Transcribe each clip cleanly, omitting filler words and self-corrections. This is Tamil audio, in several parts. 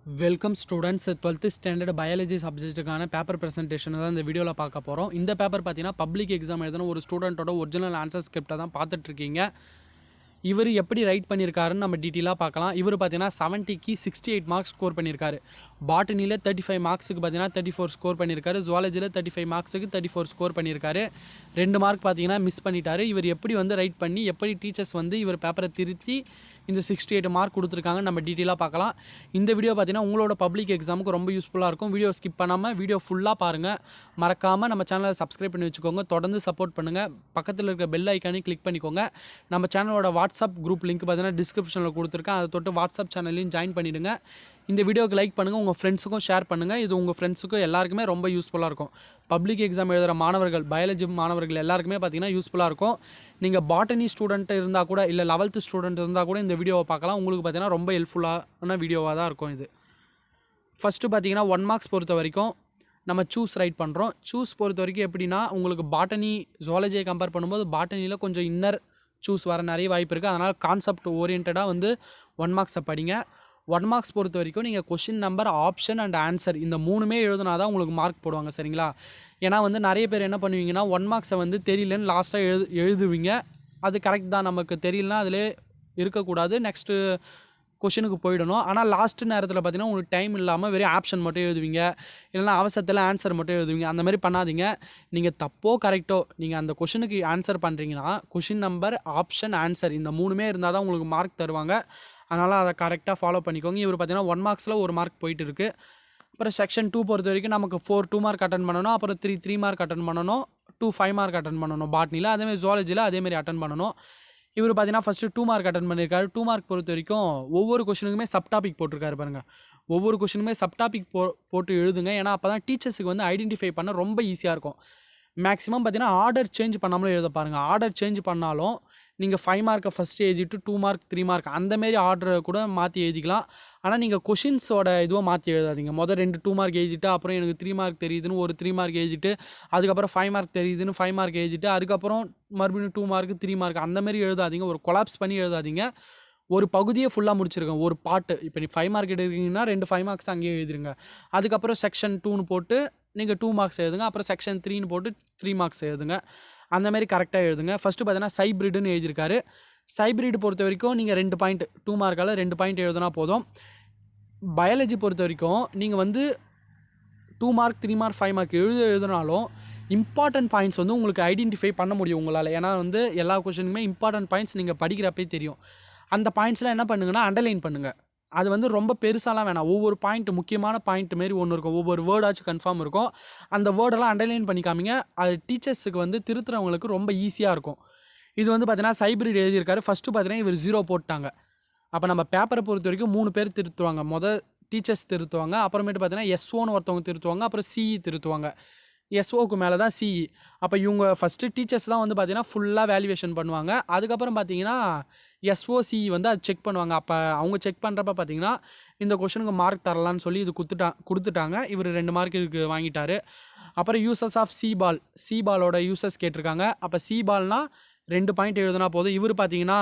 Welcome students 12th standard biology சப்ஜெக்ட்டுக்கான பேப்பர் ப்ரெசன்டேஷன் தான் இந்த வீடியோவில் பார்க்க போகிறோம். இந்த பேப்பர் பார்த்தீங்கன்னா பப்ளிக் எக்ஸாம் எழுதின ஒரு ஸ்டூடெண்ட்டோட ஒரிஜினல் ஆன்சர் ஸ்கிரிப்டை தான் பார்த்துட்ருக்கீங்க. இவர் எப்படி ரைட் பண்ணியிருக்காருன்னு நம்ம டீட்டெயிலாக பார்க்கலாம். இவர் பார்த்தீங்கன்னா 70க்கு 68 மார்க்ஸ் ஸ்கோர் பண்ணியிருக்காரு. பாட்டனியில் 35 மார்க்ஸுக்கு பார்த்தீங்கன்னா 34 ஸ்கோர் பண்ணியிருக்காரு. ஜுவாலஜியில் 35 மார்க்ஸுக்கு 34 ஸ்கோர் பண்ணியிருக்காரு. 2 மார்க் பார்த்தீங்கன்னா மிஸ் பண்ணிட்டாரு. இவர் எப்படி ரைட் பண்ணி எப்படி டீச்சர்ஸ் இவர் பேப்பரை திருத்தி இந்த 68 மார்க் கொடுத்துருக்காங்க நம்ம டீட்டெயிலாக பார்க்கலாம். இந்த வீடியோ பார்த்தீங்கன்னா உங்களோட பப்ளிக் எக்ஸாமுக்கு ரொம்ப யூஸ்ஃபுல்லாக இருக்கும். வீடியோ ஸ்கிப் பண்ணாமல் வீடியோ ஃபுல்லாக பாருங்கள். மறக்காமல் நம்ம சேனலை சப்ஸ்கிரைப் பண்ணி வச்சுக்கோங்க. தொடர்ந்து சப்போர்ட் பண்ணுங்கள். பக்கத்தில் இருக்க பெல் ஐக்கானே கிளிக் பண்ணிக்கோங்க. நம்ம சேனலோட வாட்ஸ்அப் குரூப் லிங்க் பார்த்தீங்கன்னா டிஸ்கிரிப்ஷனில் கொடுத்துருக்கேன். அதை தொட்டு வாட்ஸ்அப் சேனல்லையும் ஜாயின் பண்ணிவிடுங்க. இந்த வீடியோக்கு லைக் பண்ணுங்கள், உங்கள் ஃப்ரெண்ட்ஸுக்கும் ஷேர் பண்ணுங்கள். இது உங்கள் ஃப்ரெண்ட்ஸுக்கும் எல்லாருக்குமே ரொம்ப யூஸ்ஃபுல்லாக இருக்கும். பப்ளிக் எக்ஸாம் எழுதுகிற மாணவர்கள், பயாலஜி மாணவர்கள் எல்லாருக்குமே பார்த்தீங்கன்னா யூஸ்ஃபுல்லாக இருக்கும். நீங்கள் பாட்டனி ஸ்டூடெண்ட் இருந்தால் கூட இல்லை 11th ஸ்டூடெண்ட் இருந்தால் கூட இந்த வீடியோவை பார்க்கலாம். உங்களுக்கு பார்த்தீங்கன்னா ரொம்ப ஹெல்ப்ஃபுல்லான வீடியோவாக தான் இருக்கும் இது. ஃபஸ்ட்டு பார்த்தீங்கன்னா 1 மார்க்ஸ் பொறுத்த வரைக்கும் நம்ம சூஸ் ரைட் பண்ணுறோம். சூஸ் பொறுத்த வரைக்கும் எப்படின்னா உங்களுக்கு பாட்டனி ஜுவாலஜியை கம்பேர் பண்ணும்போது பாட்டனியில் கொஞ்சம் இன்னர் சூஸ் வர நிறைய வாய்ப்பு இருக்குது. அதனால் கான்செப்ட் ஓரியன்டாக 1 மார்க்ஸை படிங்க. 1 மார்க்ஸ் பொறுத்த வரைக்கும் நீங்கள் question number, option and answer இந்த 3மே எழுதுனா தான் உங்களுக்கு மார்க் போடுவாங்க. சரிங்களா? ஏன்னா நிறைய பேர் என்ன பண்ணுவீங்கன்னா 1 மார்க்ஸை தெரியலன்னு லாஸ்ட்டாக எழுதுவீங்க. அது கரெக்ட் தான், நமக்கு தெரியலனா அதிலே இருக்கக்கூடாது, நெக்ஸ்ட்டு கொஷினுக்கு போயிடணும். ஆனால் லாஸ்ட்டு நேரத்தில் பார்த்தீங்கன்னா உங்களுக்கு டைம் இல்லாமல் வெறும் ஆப்ஷன் மட்டும் எழுதுவீங்க, இல்லைனா அவசரத்தில் ஆன்சர் மட்டும் எழுதுவீங்க. அந்த மாதிரி பண்ணாதீங்க. நீங்கள் தப்போ கரெக்டோ நீங்கள் அந்த கொஷினுக்கு ஆன்சர் பண்ணுறீங்கன்னா கொஷின் நம்பர், ஆப்ஷன், ஆன்சர் இந்த 3மே இருந்தால் தான் உங்களுக்கு மார்க் தருவாங்க. அதனால் அதை கரெக்டாக ஃபாலோ பண்ணிக்கோங்க. இவர் பார்த்தீங்கன்னா 1 மார்க்ஸில் 1 மார்க் போயிட்டு இருக்குது. அப்புறம் செக்ஷன் 2 பொறுத்த வரைக்கும் நமக்கு 4 2 மார்க் அட்டன் பண்ணணும். அப்புறம் 3 மார்க் அட்டன் பண்ணணும். 2 5 மார்க் அட்டன் பண்ணணும். பாட்னியில் அதேமாதிரி ஜுவாலஜியில் அதேமாதிரி அட்டன் பண்ணணும். இவர் பார்த்தீங்கன்னா ஃபஸ்ட்டு 2 மார்க் அட்டன் பண்ணியிருக்காரு. 2 மார்க் பொறுத்த வரைக்கும் ஒவ்வொரு கொஷினுக்குமே சப்டாபிக் போட்டிருக்காரு பாருங்கள். ஒவ்வொரு கொஷினுமே சப்டாபிக் போட்டு எழுதுங்க. ஏன்னா அப்போ தான் டீச்சர்ஸுக்கு ஐடென்டிஃபை பண்ண ரொம்ப ஈஸியாக இருக்கும். மேக்ஸிமம் பார்த்தீங்கன்னா ஆர்டர் சேஞ்ச் பண்ணாமலும் எழுத பாருங்கள். ஆர்டர் சேஞ்ச் பண்ணாலும் நீங்கள் 5 மார்க்கை ஃபஸ்ட்டு எழுதிட்டு 2 மார்க் 3 மார்க் அந்தமாரி ஆர்டரை கூட மாற்றி எழுதிக்கலாம். ஆனால் நீங்கள் கொஷின்ஸோட இதுவாக மாற்றி எழுதாதீங்க. மொதல் 2 மார்க் எழுதிட்டு அப்புறம் எனக்கு 3 மார்க் தெரியுதுன்னு ஒரு 3 மார்க் எழுதிட்டு அதுக்கப்புறம் 5 மார்க் தெரியுதுன்னு 5 மார்க் எழுதிட்டு அதுக்கப்புறம் மறுபடியும் 2 மார்க் 3 மார்க் அந்தமாரி எழுதாதீங்க. ஒரு கொலாப்ஸ் பண்ணி எழுதாதீங்க. ஒரு பகுதியை ஃபுல்லாக முடிச்சிருக்கேன், ஒரு பாட்டு. இப்போ நீ 5 மார்க் எடுக்கிறீங்கன்னா 2 5 மார்க்ஸ் அங்கேயே எழுதிருங்க. அதுக்கப்புறம் செக்ஷன் 2ன்னு போட்டு நீங்கள் 2 மார்க்ஸ் எழுதுங்க. அப்புறம் செக்ஷன் 3ன்னு போட்டு 3 மார்க்ஸ் எழுதுங்க. அந்தமாரி கரெக்டாக எழுதுங்க. ஃபஸ்ட்டு பார்த்தீங்கன்னா சைப்ரிடுன்னு எழுதியிருக்காரு. சைப்ரிடு பொறுத்த வரைக்கும் நீங்கள் 2 பாயிண்ட் 2 மார்க்கால் 2 பாயிண்ட் எழுதுனா போதும். பயாலஜி பொறுத்த வரைக்கும் நீங்கள் 2 மார்க் 3 மார்க் 5 மார்க் எழுதினாலும் இம்பார்ட்டன்ட் பாயிண்ட்ஸ் உங்களுக்கு ஐடென்டிஃபை பண்ண முடியும் உங்களால். ஏன்னா எல்லா கொஷனுக்குமே இம்பார்ட்டன்ட் பாயிண்ட்ஸ் நீங்கள் படிக்கிறப்பே தெரியும். அந்த பாயிண்ட்ஸ்லாம் என்ன பண்ணுங்கன்னா அண்டர்லைன் பண்ணுங்கள். அது ரொம்ப பெருசாலாம் வேணாம். ஒவ்வொரு பாயிண்ட் முக்கியமான பாயிண்ட் மாரி ஒன்று இருக்கும். ஒவ்வொரு வேர்டாச்சும் கன்ஃபார்ம் இருக்கும். அந்த வேர்டெல்லாம் அண்டர்லைன் பண்ணிக்காமிங்க. அது டீச்சர்ஸுக்கு திருத்துறவங்களுக்கு ரொம்ப ஈஸியாக இருக்கும். இது பார்த்தீங்கன்னா சைப்ரிட் எழுதியிருக்காரு. ஃபஸ்ட்டு பார்த்தீங்கன்னா இவர் 0 போட்டாங்க. அப்போ நம்ம பேப்பரை பொறுத்த வரைக்கும் 3 பேர் திருத்துவாங்க. மொதல் டீச்சர்ஸ் திருத்துவாங்க, அப்புறமேட்டு பார்த்தீங்கன்னா எஸ்ஓன்னு ஒருத்தவங்க திருத்துவாங்க, அப்புறம் சிஇ திருத்துவாங்க. எஸ்ஓக்கு மேலே தான் சிஇ. அப்போ இவங்க ஃபஸ்ட்டு டீச்சர்ஸ் தான் பார்த்தீங்கன்னா ஃபுல்லாக வேல்யூவேஷன் பண்ணுவாங்க. அதுக்கப்புறம் பார்த்தீங்கன்னா எஸ்ஓ சிஇ அது செக் பண்ணுவாங்க. அப்போ அவங்க செக் பண்ணுறப்ப பார்த்தீங்கன்னா இந்த கொஷனுக்கு மார்க் தரலான்னு சொல்லி இது கொடுத்துட்டாங்க. இவர் 2 மார்க் இதுக்கு வாங்கிட்டார். அப்புறம் யூசஸ் ஆஃப் சி பாலோட யூசஸ் கேட்டிருக்காங்க. அப்போ சி பால்னால் 2 பாயிண்ட் எழுதுனா போதும். இவர் பார்த்தீங்கன்னா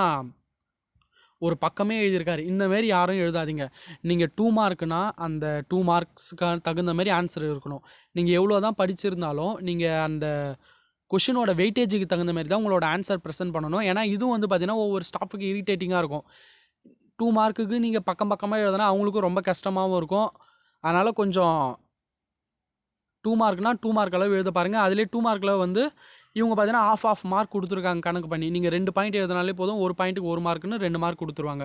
ஒரு பக்கமே எழுதியிருக்காரு. இந்தமாரி யாரும் எழுதாதீங்க. நீங்கள் 2 மார்க்குனா அந்த 2 மார்க்ஸுக்கு தகுந்த மாதிரி ஆன்சர் இருக்கணும். நீங்கள் எவ்வளோ தான் படிச்சிருந்தாலும் நீங்கள் அந்த கொஷினோட வெயிட்டேஜுக்கு தகுந்த மாதிரி தான் உங்களோட ஆன்சர் ப்ரெசென்ட் பண்ணணும். ஏன்னா இதுவும் பார்த்தீங்கன்னா ஒவ்வொரு ஸ்டாஃபுக்கு இரிட்டேட்டிங்காக இருக்கும். 2 மார்க்குக்கு நீங்கள் பக்கமாக எழுதுனா அவங்களுக்கும் ரொம்ப கஷ்டமாகவும் இருக்கும். அதனால் கொஞ்சம் 2 மார்க்னால் 2 மார்க் அளவு எழுத பாருங்கள். அதிலே 2 மார்க்கில் இவங்க பார்த்தீங்கன்னா ஆஃப் மார்க் கொடுத்துருக்காங்க கணக்கு பண்ணி. நீங்கள் 2 பாயிண்ட் எழுதினாலே போதும். ஒரு பாயிண்ட்டுக்கு 1 மார்க்குன்னு 2 மார்க் கொடுத்துருவாங்க.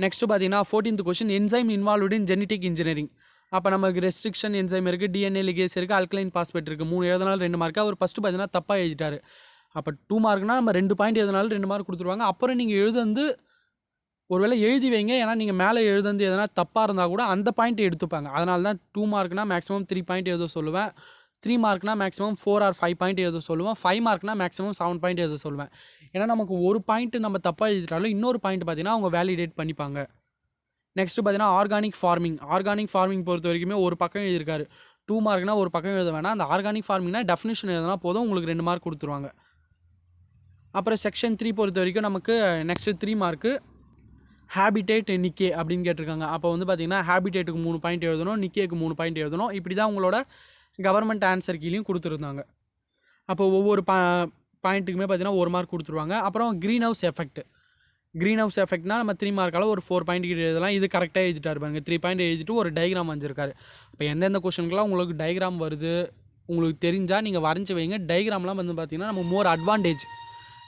நெக்ஸ்ட்டு பார்த்தீங்கன்னா 14th கொஷின், என்சைம் இன்வால்வ்டு இன் ஜெனடிக் இன்ஜினியரிங். அப்போ நமக்கு ரெஸ்ட்ரிக்ஷன் என்சைம் இருக்குது, டிஎன்ஏ லிகேஸ் இருக்குது, ஆல்கலைன் பாஸ்பேட் இருக்குது. 3 எழுதினாலும் 2 மார்க்கு. அவர் ஃபஸ்ட்டு பார்த்தீங்கன்னா தப்பாக எழுதிட்டார். அப்போ 2 மார்க்னால் நம்ம 2 பாயிண்ட் எழுதினாலும் 2 மார்க் கொடுத்துருவாங்க. அப்புறம் நீங்கள் எழுது ஒருவேளை எழுதி வைங்க. ஏன்னா நீங்கள் மேலே எழுது எதனா தப்பாக இருந்தால் கூட அந்த பாயிண்ட் எடுத்துப்பாங்க. அதனால தான் 2 மார்க்னால் மேக்ஸிமம் 3 பாயிண்ட் எழுத சொல்லுவேன். 3 மார்க்னால் மேக்ஸிமம் 4 or 5 பாயிண்ட் எழுத சொல்லுவேன். 5 மார்க்னால் மேக்ஸிமம் 7 பாயிண்ட் எழுத சொல்லுவேன். ஏன்னா நமக்கு ஒரு பாயிண்ட் நம்ம தப்பாக எழுதிட்டாலும் இன்னொரு பாயிண்ட் பார்த்தீங்கன்னா அவங்க வேலிடேட் பண்ணிப்பாங்க. நெக்ஸ்ட்டு பார்த்தீங்கன்னா ஆர்கானிக் ஃபார்மிங் பொறுத்த வரைக்குமே ஒரு பக்கம் எழுதியிருக்காரு. 2 மார்க்னால் ஒரு பக்கம் எழுத வேணாம். அந்த ஆர்கானிக் ஃபார்மிங்னா டெஃபினிஷன் எழுதுனா போதும், உங்களுக்கு 2 மார்க் கொடுத்துருவாங்க. அப்புறம் செக்ஷன் 3 பொறுத்த வரைக்கும் நமக்கு நெக்ஸ்ட்டு 3 மார்க்கு ஹேபிடேட் நிக்கே அப்படின்னு கேட்டிருக்காங்க. அப்போ வந்து பார்த்தீங்கன்னா ஹேபிடேட்டுக்கு 3 பாயிண்ட் எழுதணும், நிக்கேக்கு 3 பாயிண்ட் எழுதணும். இப்படி தான் உங்களோட கவர்மெண்ட் ஆன்சர் கீழேயும் கொடுத்துருந்தாங்க. அப்போ ஒவ்வொரு பாயிண்ட்டுக்குமே பார்த்தீங்கன்னா 1 மார்க் கொடுத்துருவாங்க. அப்புறம் க்ரீன் ஹவுஸ் எஃபெக்ட்னா நம்ம 3 மார்க்கால் ஒரு 4 பாயிண்ட் கிட்ட எழுதலாம். இது கரெக்டாக எழுதிட்டாரு பாருங்க. 3 பாயிண்ட் எழுதிட்டு ஒரு டயக்ராம் வரைஞ்சிருக்காரு. இப்போ எந்தெந்த கொஷனுக்குலாம் உங்களுக்கு டயக்ராம் வருது உங்களுக்கு தெரிஞ்சால் நீங்கள் வரைஞ்சி வைங்க. டயக்ராம்லாம் வந்து பார்த்திங்கன்னா நம்ம மோர் அட்வான்டேஜ்.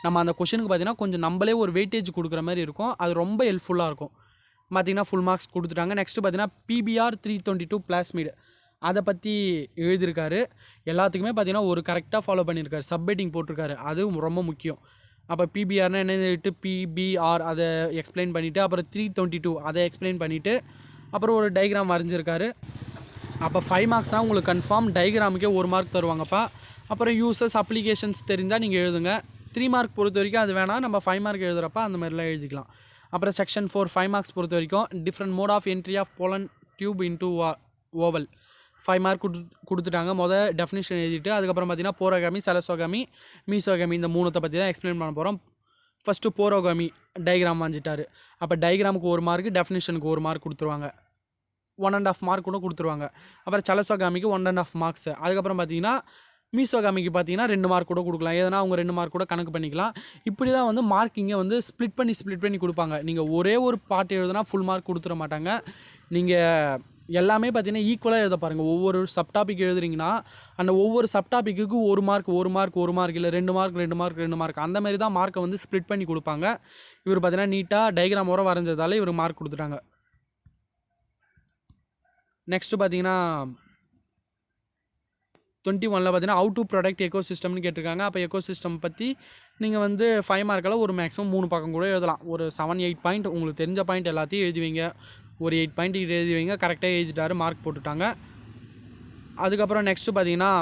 நம்ம அந்த கொஷனுக்கு பார்த்திங்கன்னா கொஞ்சம் நம்மளே ஒரு வெயிட்டேஜ் கொடுக்குற மாதிரி இருக்கும். அது ரொம்ப ஹெல்ப்ஃபுல்லாக இருக்கும். பார்த்திங்கன்னா ஃபுல் மார்க்ஸ் கொடுத்துட்டாங்க. நெக்ஸ்ட்டு பார்த்திங்கன்னா PBR 322 பிளாஸ்மிட் அதை பற்றி எழுதியிருக்காரு. எல்லாத்துக்குமே பார்த்திங்கன்னா ஒரு கரெக்டாக ஃபாலோ பண்ணியிருக்காரு. சப்ஹெட்டிங் போட்டிருக்காரு. அதுவும் ரொம்ப முக்கியம். அப்போ PBRனா என்னன்னு சொல்லிட்டு PBR அதை எக்ஸ்பிளைன் பண்ணிவிட்டு அப்புறம் 322 அதை எக்ஸ்பிளைன் பண்ணிவிட்டு அப்புறம் ஒரு டயக்ராம் வரைஞ்சிருக்காரு. அப்போ 5 மார்க்ஸ்னால் உங்களுக்கு கன்ஃபார்ம் டயக்ராமுக்கே 1 மார்க் தருவாங்கப்பா. அப்புறம் யூசஸ் அப்ளிகேஷன்ஸ் தெரிஞ்சால் நீங்கள் எழுதுங்க. 3 மார்க் பொறுத்த வரைக்கும் அது வேணால் நம்ம 5 மார்க் எழுதுகிறப்ப அந்த மாதிரிலாம் எழுதிக்கலாம். அப்புறம் செக்ஷன் 4 5 மார்க்ஸ் பொறுத்த வரைக்கும் different mode of entry of pollen tube into ovule 5 mark கொடுத்துட்டாங்க. டெஃபினிஷன் எழுதிட்டு அதுக்கப்புறம் பார்த்தீங்கன்னா போரோகாமி, செலசோகாமி, மீசோகாமி இந்த 3 பற்றி தான் எக்ஸ்பிளைன் பண்ண போகிறோம். ஃபஸ்ட்டு போரோகாமி டயக்ராம் வாங்கிட்டாரு. அப்போ டயக்ராமுக்கு 1 மார்க், டெஃபினிஷனுக்கு 1 மார்க் கொடுத்துருவாங்க. 1.5 மார்க் கூட கொடுத்துருவாங்க. அப்புறம் செலசோகாமிக்கு 1.5 மார்க்ஸ். அதுக்கப்புறம் பார்த்தீங்கன்னா மீசோகாமிக்கு பார்த்தீங்கன்னா 2 மார்க் கூட கொடுக்கலாம். எதனா அவங்க 2 மார்க் கூட கணக்கு பண்ணிக்கலாம். இப்படி தான் வந்து மார்க்கிங்கை வந்து ஸ்ப்ளிட் பண்ணி கொடுப்பாங்க. நீங்கள் ஒரே ஒரு பார்ட் எழுதுனா ஃபுல் மார்க் கொடுத்துட மாட்டாங்க. நீங்கள் எல்லாமே பார்த்தீங்கன்னா ஈக்குவலாக எழுத பாருங்கள். ஒவ்வொரு சப்டாபிக் எழுதுறீங்கன்னா அந்த ஒவ்வொரு சப்டாபிக்கு 1 மார்க் இல்லை 2 மார்க் அந்த மாதிரி தான் மார்க்கை வந்து ஸ்ப்ளிட் பண்ணி கொடுப்பாங்க. இவர் பார்த்தீங்கன்னா நீட்டாக டயக்ராம் வர வரைஞ்சதால இவர் மார்க் கொடுத்துட்டாங்க. நெக்ஸ்ட்டு பார்த்தீங்கன்னா 21 பார்த்தீங்கன்னா ஹவு டு ப்ரொடெக்ட் எக்கோசிஸ்டம்னு கேட்டிருக்காங்க. அப்போ எக்கோசிஸ்டம் பற்றி நீங்கள் வந்து 5 மார்க்கில் ஒரு மேக்ஸிமம் 3 பக்கம் கூட எழுதலாம். ஒரு 7-8 பாயிண்ட் உங்களுக்கு தெரிஞ்ச பாயிண்ட் எல்லாத்தையும் எழுதுவீங்க. ஒரு 8 பாயிண்ட் எழுதுவீங்க. கரெக்டாக எழுதிட்டாரு, மார்க் போட்டுட்டாங்க. அதுக்கப்புறம் நெக்ஸ்ட்டு பார்த்தீங்கன்னா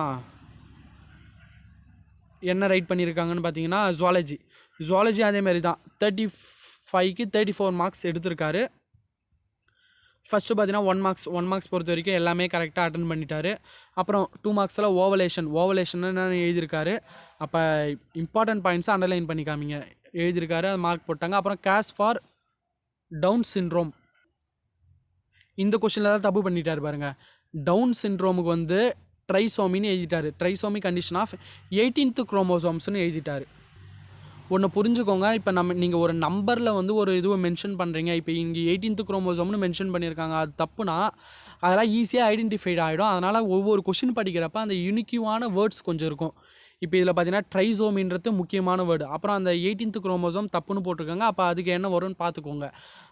என்ன ரைட் பண்ணியிருக்காங்கன்னு பார்த்தீங்கன்னா ஜுவாலஜி அதேமாரி தான் 35க்கு 34 மார்க்ஸ் எடுத்திருக்காரு. ஃபஸ்ட்டு பார்த்தீங்கன்னா 1 மார்க்ஸ் பொறுத்த வரைக்கும் எல்லாமே கரெக்டாக அட்டன் பண்ணிட்டாரு. அப்புறம் 2 மார்க்ஸில் ஓவலேஷன் என்னென்னு எழுதியிருக்காரு. அப்போ இம்பார்ட்டன்ட் பாயிண்ட்ஸை அண்டர்லைன் பண்ணி காமிங்க எழுதியிருக்காரு. அது மார்க் போட்டாங்க. அப்புறம் கேஸ் ஃபார் டவுன் சிண்ட்ரோம் இந்த கொஸ்டினில் தான் தப்பு பண்ணிட்டார் பாருங்கள். டவுன் சிண்ட்ரோமுக்கு வந்து ட்ரைசோமின்னு எழுதிட்டார். ட்ரைசோமி கண்டிஷன் ஆஃப் 18th குரோமோசோம்ஸ்னு எழுதிட்டார். ஒன்று புரிஞ்சுக்கோங்க. இப்போ நீங்கள் ஒரு நம்பரில் வந்து ஒரு இதுவை மென்ஷன் பண்ணுறீங்க. இப்போ இங்கே 18th குரோமோசோம்னு மென்ஷன் பண்ணியிருக்காங்க. அது தப்புனா அதெல்லாம் ஈஸியாக ஐடென்டிஃபைட் ஆகிடும். அதனால் ஒவ்வொரு கொஷின் படிக்கிறப்ப அந்த யூனிக்கான வேர்ட்ஸ் கொஞ்சம் இருக்கும். இப்போ இதில் பார்த்தீங்கன்னா ட்ரைசோமின்றது முக்கியமான வேர்டு. அப்புறம் அந்த 18th குரோமோசோம் தப்புன்னு போட்டிருக்காங்க. அப்போ அதுக்கு என்ன வரும்னு பார்த்துக்கோங்க.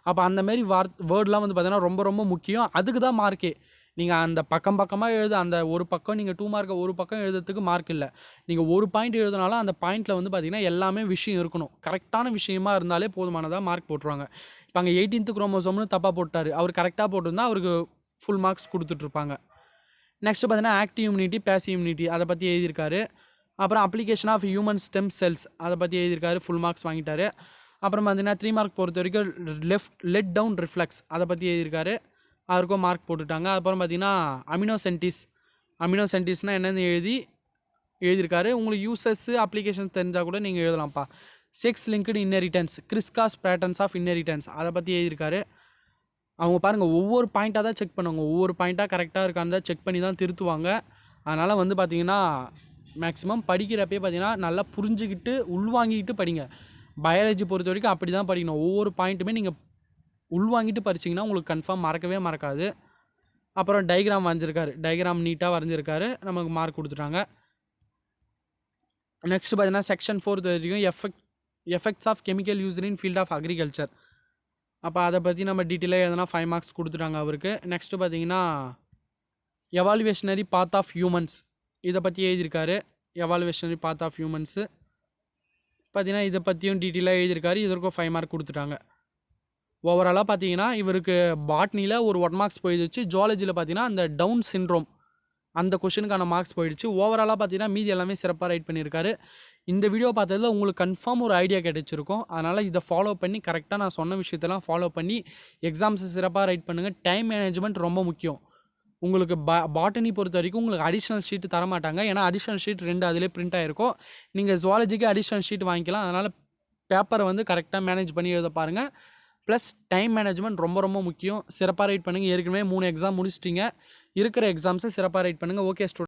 அப்போ அந்த மாதிரி வேர்டெலாம் வந்து பார்த்தீங்கன்னா ரொம்ப ரொம்ப முக்கியம். அதுக்கு தான் மார்க்கே. நீங்கள் அந்த பக்கமாக எழுத அந்த ஒரு பக்கம் நீங்கள் 2 மார்க்கை ஒரு பக்கம் எழுதுறதுக்கு மார்க் இல்லை. நீங்கள் ஒரு பாயிண்ட் எழுதினாலும் அந்த பாயிண்ட்டில் வந்து பார்த்திங்கன்னா எல்லாமே விஷயம் இருக்கணும். கரெக்டான விஷயமா இருந்தாலே போதுமானதாக மார்க் போட்டுருவாங்க. இப்போ அங்கே 18th குரோமோசோம்னு தப்பாக போட்டார். அவர் கரெக்டாக போட்டிருந்தா அவருக்கு ஃபுல் மார்க்ஸ் கொடுத்துட்ருப்பாங்க. நெக்ஸ்ட்டு பார்த்தீங்கன்னா ஆக்டிவ் இம்யூனிட்டி, பேசிவ் இம்யூனிட்டி அதை பற்றி எழுதியிருக்காரு. அப்புறம் application of human stem cells அதை பற்றி எழுதியிருக்காரு. ஃபுல் மார்க்ஸ் வாங்கிட்டார். அப்புறம் பார்த்தீங்கன்னா 3 மார்க் பொறுத்த வரைக்கும் லெட் டவுன் ரிஃப்ளெக்ஸ் அதை பற்றி எழுதியிருக்காரு. அவருக்கும் மார்க் போட்டுட்டாங்க. அப்புறம் பார்த்தீங்கன்னா அமினோசென்டிஸ்னால் என்னென்னு எழுதியிருக்காரு. உங்களுக்கு யூசஸ் அப்ளிகேஷன்ஸ் தெரிஞ்சால் கூட நீங்கள் எழுதலாம்ப்பா. Sex linked inheritance, crisscross patterns of inheritance அதை பற்றி எழுதியிருக்காரு. அவங்க பாருங்கள் ஒவ்வொரு பாயிண்ட்டாக தான் செக் பண்ணுவாங்க. ஒவ்வொரு பாயிண்ட்டாக கரெக்டாக இருக்கான்னு தான் செக் பண்ணி தான் திருத்துவாங்க. அதனால் வந்து பார்த்திங்கன்னா மேக்ஸிமம் படிக்கிறப்பே பார்த்திங்கன்னா நல்லா புரிஞ்சுக்கிட்டு உள்வாங்கிக்கிட்டு படிங்க. பயாலஜி பொறுத்த வரைக்கும் அப்படி தான் படிக்கணும். ஒவ்வொரு பாயிண்ட்டுமே நீங்கள் உள்வாங்கிட்டு படிச்சிங்கன்னா உங்களுக்கு கன்ஃபார்ம் மறக்கவே மறக்காது. அப்புறம் டயக்ராம் வரைஞ்சிருக்காரு. டயக்ராம் நீட்டாக வரைஞ்சிருக்காரு. நமக்கு மார்க் கொடுத்துட்டாங்க. நெக்ஸ்ட் பார்த்தீங்கன்னா செக்ஷன் 4 வரைக்கும் effects of chemical used in field of agriculture. அப்போ அதை பற்றி நம்ம டீட்டெயிலாக எதனா 5 மார்க்ஸ் கொடுத்துட்டாங்க அவருக்கு. நெக்ஸ்ட்டு பார்த்தீங்கன்னா எவால்வேஷனரி பாத் ஆஃப் ஹியூமன்ஸ் இதை பற்றி எழுதியிருக்காரு. எவால்வேஷனரி பாத் ஆஃப் ஹியூமன்ஸு பார்த்தீங்கன்னா இதை பற்றியும் டீட்டெயிலாக எழுதியிருக்காரு. இதற்கும் 5 மார்க் கொடுத்துட்டாங்க. ஓவராலாக பார்த்தீங்கன்னா இவருக்கு பாட்னியில் ஒரு 1 மார்க்ஸ் போயிடுச்சு. ஜுவாலஜியில் பார்த்தீங்கன்னா அந்த டவுன் சிண்ட்ரோம் அந்த கொஷனுக்கான மார்க்ஸ் போயிடுச்சு. ஓவராலாக பார்த்தீங்கன்னா மீதி எல்லாமே சிறப்பாக ரைட் பண்ணியிருக்காரு. இந்த வீடியோ பார்த்ததில் உங்களுக்கு கன்ஃபார்ம் ஒரு ஐடியா கிடைச்சிருக்கும். அதனால் இதை ஃபாலோ பண்ணி கரெக்டாக நான் சொன்ன விஷயத்தெல்லாம் ஃபாலோ பண்ணி எக்ஸாம்ஸை சிறப்பாக ரைட் பண்ணுங்கள். டைம் மேனேஜ்மெண்ட் ரொம்ப முக்கியம். உங்களுக்கு பாட்டனி பொறுத்த வரைக்கும் உங்களுக்கு அடிஷ்னல் ஷீட் தரமாட்டாங்க. ஏன்னா அடிஷ்னல் ஷீட் 2 அதிலே பிரிண்ட் ஆகிருக்கும். நீங்கள் ஜுவாலஜிக்கு அடிஷ்னல் ஷீட் வாங்கிக்கலாம். அதனால் பேப்பரை வந்து கரெக்டாக மேனேஜ் பண்ணி எழுத பாருங்கள். ப்ளஸ் டைம் மேனேஜ்மெண்ட் ரொம்ப ரொம்ப முக்கியம். சிறப்பாக ரைட் பண்ணுங்கள். ஏற்கனவே 3 எக்ஸாம் முடிச்சிட்டிங்க. இருக்கிற எக்ஸாம்ஸை சிறப்பாக ரைட் பண்ணுங்கள். Okay student.